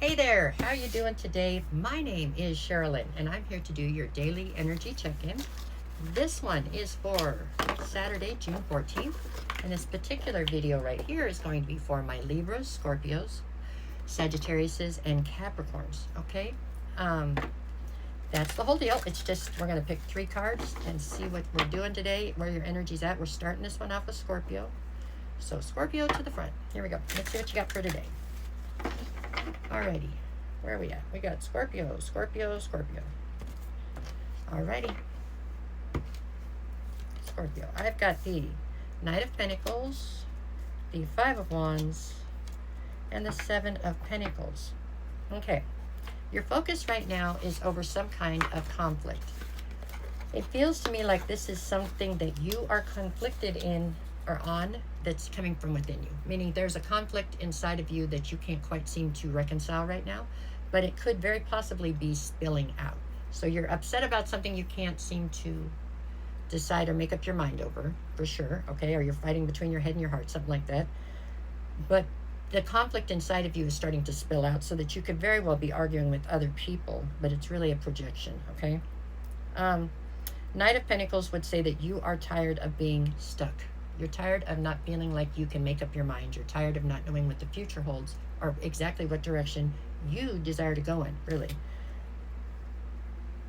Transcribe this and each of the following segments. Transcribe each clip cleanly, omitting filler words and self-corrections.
Hey there, how you doing today? My name is Sherilyn, and I'm here to do your daily energy check-in. This one is for Saturday, June 14th, and this particular video right here is going to be for my Libras, Scorpios, Sagittariuses, and Capricorns, okay? That's the whole deal. It's just, we're going to pick 3 cards and see what we're doing today, where your energy's at. We're starting this one off with Scorpio. So Scorpio to the front. Here we go. Let's see what you got for today. Alrighty, where are we at? We got Scorpio, Scorpio, Scorpio. Alrighty. Scorpio. I've got the Knight of Pentacles, the 5 of Wands, and the 7 of Pentacles. Okay. Your focus right now is over some kind of conflict. It feels to me like this is something that you are conflicted in or on that's coming from within you. Meaning there's a conflict inside of you that you can't quite seem to reconcile right now, but it could very possibly be spilling out. So you're upset about something you can't seem to decide or make up your mind over, for sure, okay? Or you're fighting between your head and your heart, something like that. But the conflict inside of you is starting to spill out so that you could very well be arguing with other people, but it's really a projection, okay? Knight of Pentacles would say that you are tired of being stuck. You're tired of not feeling like you can make up your mind. You're tired of not knowing what the future holds or exactly what direction you desire to go in, really.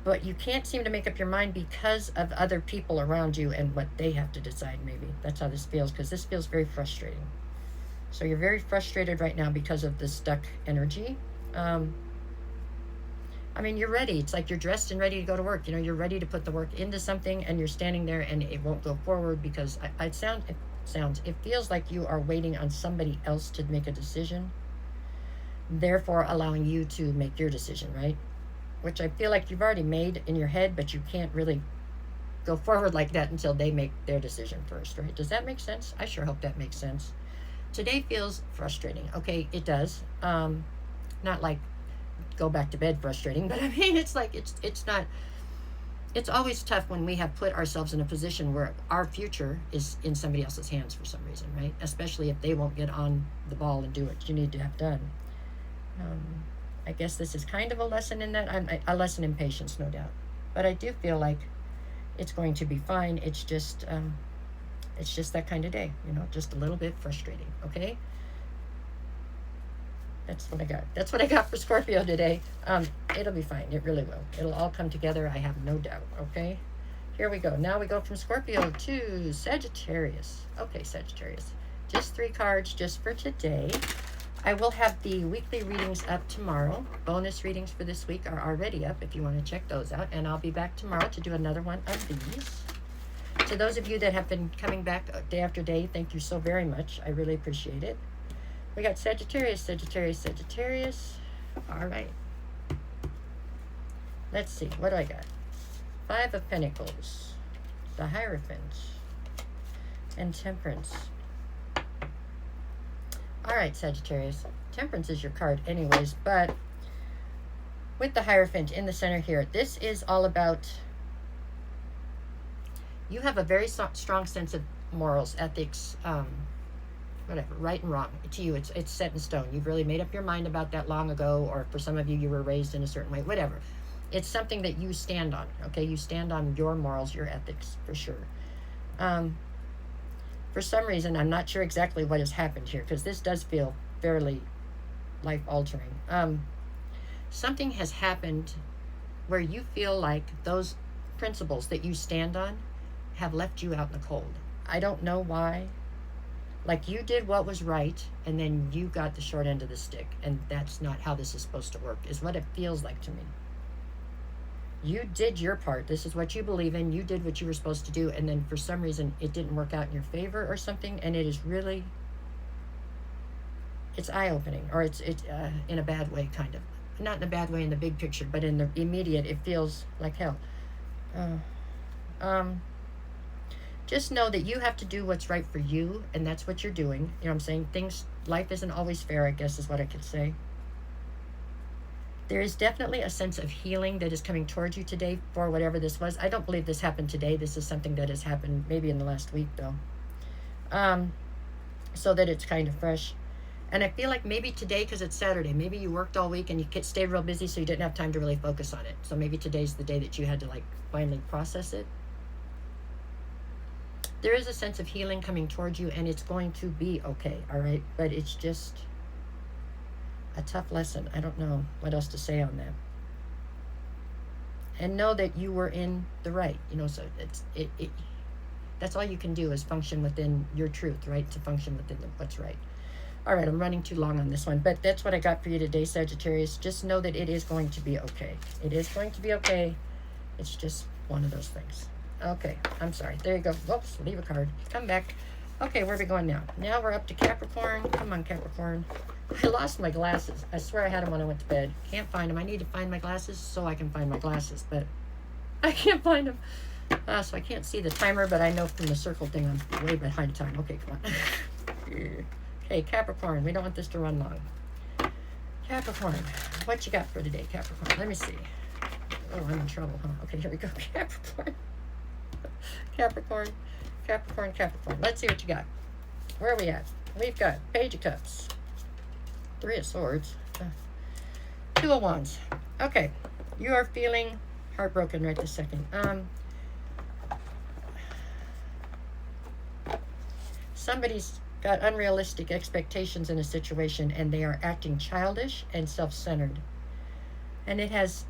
But you can't seem to make up your mind because of other people around you and what they have to decide, maybe. That's how this feels, because this feels very frustrating. So you're very frustrated right now because of the stuck energy. I mean, you're ready. It's like you're dressed and ready to go to work. You know, you're ready to put the work into something, and you're standing there and it won't go forward because it feels like you are waiting on somebody else to make a decision, therefore allowing you to make your decision, right? Which I feel like you've already made in your head, but you can't really go forward like that until they make their decision first, right? Does that make sense? I sure hope that makes sense. Today feels frustrating. Okay, it does. Not like go back to bed frustrating, but I mean, it's like, it's not, it's always tough when we have put ourselves in a position where our future is in somebody else's hands for some reason, right? Especially if they won't get on the ball and do what you need to have done. I guess this is kind of a lesson in that, a lesson in patience, no doubt. But I do feel like it's going to be fine. It's just that kind of day, you know, just a little bit frustrating, okay? That's what I got. That's what I got for Scorpio today. It'll be fine. It really will. It'll all come together. I have no doubt. Okay. Here we go. Now we go from Scorpio to Sagittarius. Okay, Sagittarius. Just 3 cards just for today. I will have the weekly readings up tomorrow. Bonus readings for this week are already up if you want to check those out. And I'll be back tomorrow to do another one of these. To those of you that have been coming back day after day, thank you so very much. I really appreciate it. We got Sagittarius, Sagittarius, Sagittarius. All right. Let's see. What do I got? 5 of Pentacles, the Hierophant, and Temperance. All right, Sagittarius. Temperance is your card anyways, but with the Hierophant in the center here, this is all about, you have a very strong sense of morals, ethics, whatever, right and wrong. To you, it's set in stone. You've really made up your mind about that long ago, or for some of you, you were raised in a certain way, whatever. It's something that you stand on, okay? You stand on your morals, your ethics, for sure. For some reason, I'm not sure exactly what has happened here, because this does feel fairly life-altering. Something has happened where you feel like those principles that you stand on have left you out in the cold. I don't know why. Like you did what was right, and then you got the short end of the stick. And that's not how this is supposed to work, is what it feels like to me. You did your part. This is what you believe in. You did what you were supposed to do. And then for some reason, it didn't work out in your favor or something. And it is really, it's eye-opening. Or it's in a bad way, kind of. Not in a bad way in the big picture, but in the immediate, it feels like hell. Just know that you have to do what's right for you, and that's what you're doing. You know what I'm saying? Life isn't always fair, I guess is what I could say. There is definitely a sense of healing that is coming towards you today for whatever this was. I don't believe this happened today. This is something that has happened maybe in the last week, though. So that it's kind of fresh. And I feel like maybe today, because it's Saturday, maybe you worked all week and you stayed real busy, so you didn't have time to really focus on it. So maybe today's the day that you had to like finally process it. There is a sense of healing coming towards you, and it's going to be okay, all right? But it's just a tough lesson. I don't know what else to say on that. And know that you were in the right, you know, so that's all you can do is function within your truth, right? To function within what's right. All right, I'm running too long on this one, but that's what I got for you today, Sagittarius. Just know that it is going to be okay. It is going to be okay. It's just one of those things. Okay, I'm sorry. There you go. Whoops, leave a card. Come back. Okay, where are we going now? Now we're up to Capricorn. Come on, Capricorn. I lost my glasses. I swear I had them when I went to bed. Can't find them. I need to find my glasses so I can find my glasses, but I can't find them. So I can't see the timer, but I know from the circle thing I'm way behind time. Okay, come on. Okay, Capricorn. We don't want this to run long. Capricorn. What you got for today, Capricorn? Let me see. Oh, I'm in trouble, huh? Okay, here we go. Capricorn. Capricorn. Capricorn, Capricorn. Let's see what you got. Where are we at? We've got Page of Cups. 3 of Swords. 2 of Wands. Okay. You are feeling heartbroken right this second. Somebody's got unrealistic expectations in a situation, and they are acting childish and self-centered. And it has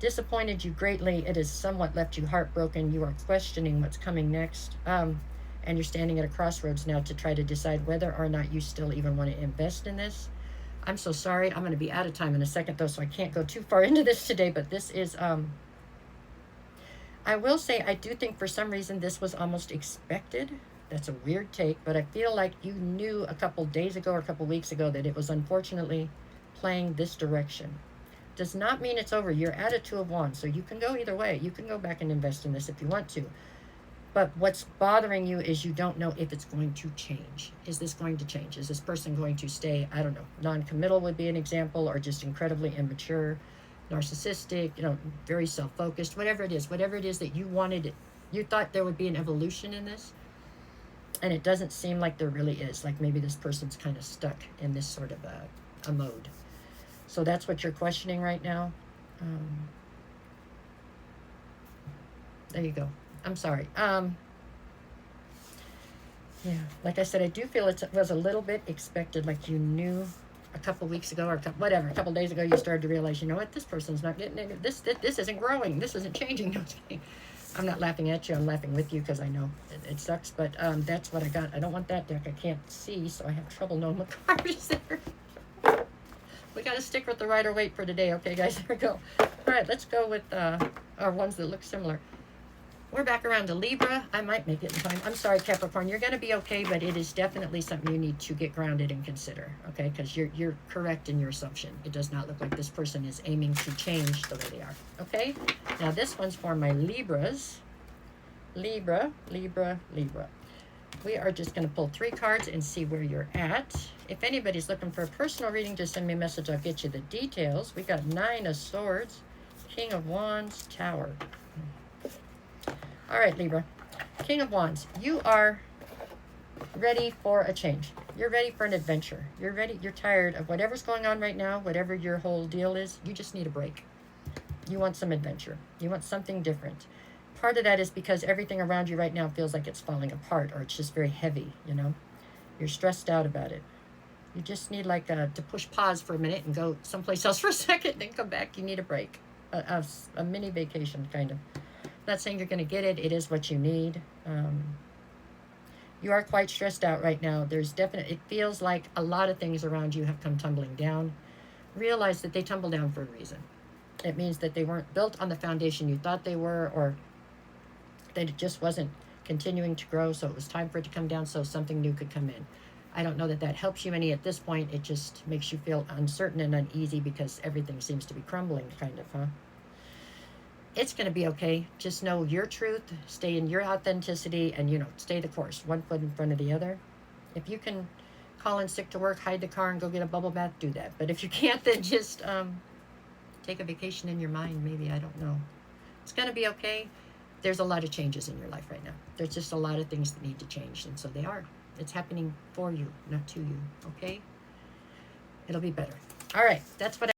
disappointed you greatly. It has somewhat left you heartbroken. You are questioning what's coming next. And you're standing at a crossroads now to try to decide whether or not you still even want to invest in this. I'm so sorry. I'm going to be out of time in a second, though, so I can't go too far into this today. But this is, I will say, I do think for some reason this was almost expected. That's a weird take, but I feel like you knew a couple days ago or a couple weeks ago that it was unfortunately playing this direction. Does not mean it's over. You're at a 2 of Wands, so you can go either way. You can go back and invest in this if you want to. But what's bothering you is you don't know if it's going to change. Is this going to change? Is this person going to stay, I don't know, non-committal would be an example, or just incredibly immature, narcissistic, you know, very self-focused, whatever it is that you wanted, you thought there would be an evolution in this. And it doesn't seem like there really is. Like maybe this person's kind of stuck in this sort of a mode. So that's what you're questioning right now. There you go. I'm sorry. Yeah, like I said, I do feel it was a little bit expected, like you knew a couple weeks ago or a couple days ago, you started to realize, you know what, this person's not getting it. This isn't growing. This isn't changing. No, I'm not laughing at you. I'm laughing with you because I know it sucks, but that's what I got. I don't want that deck. I can't see, so I have trouble knowing what card is there. We got to stick with the Rider-Waite for today. Okay, guys, there we go. All right, let's go with our ones that look similar. We're back around to Libra. I might make it in time. I'm sorry, Capricorn. You're going to be okay, but it is definitely something you need to get grounded and consider, okay? Because you're correct in your assumption. It does not look like this person is aiming to change the way they are, okay? Now, this one's for my Libras. Libra, Libra, Libra. We are just going to pull 3 cards and see where you're at. If anybody's looking for a personal reading, just send me a message. I'll get you the details. We got 9 of Swords, King of Wands, Tower. All right, Libra. King of Wands. You are ready for a change. You're ready for an adventure. You're ready. You're tired of whatever's going on right now, whatever your whole deal is. You just need a break. You want some adventure. You want something different. Part of that is because everything around you right now feels like it's falling apart, or it's just very heavy, you know. You're stressed out about it. You just need like to push pause for a minute and go someplace else for a second, then come back. You need a break. A mini vacation, kind of. Not saying you're going to get it. It is what you need. You are quite stressed out right now. It feels like a lot of things around you have come tumbling down. Realize that they tumble down for a reason. It means that they weren't built on the foundation you thought they were, or that it just wasn't continuing to grow, so it was time for it to come down so something new could come in. I don't know that that helps you any at this point. It just makes you feel uncertain and uneasy because everything seems to be crumbling, kind of, huh? It's going to be okay. Just know your truth, stay in your authenticity, and, you know, stay the course, one foot in front of the other. If you can call in sick to work, hide the car, and go get a bubble bath, do that. But if you can't, then just take a vacation in your mind, maybe. I don't know. It's going to be okay. There's a lot of changes in your life right now. There's just a lot of things that need to change, and so they are. It's happening for you, not to you, okay? It'll be better. All right, that's what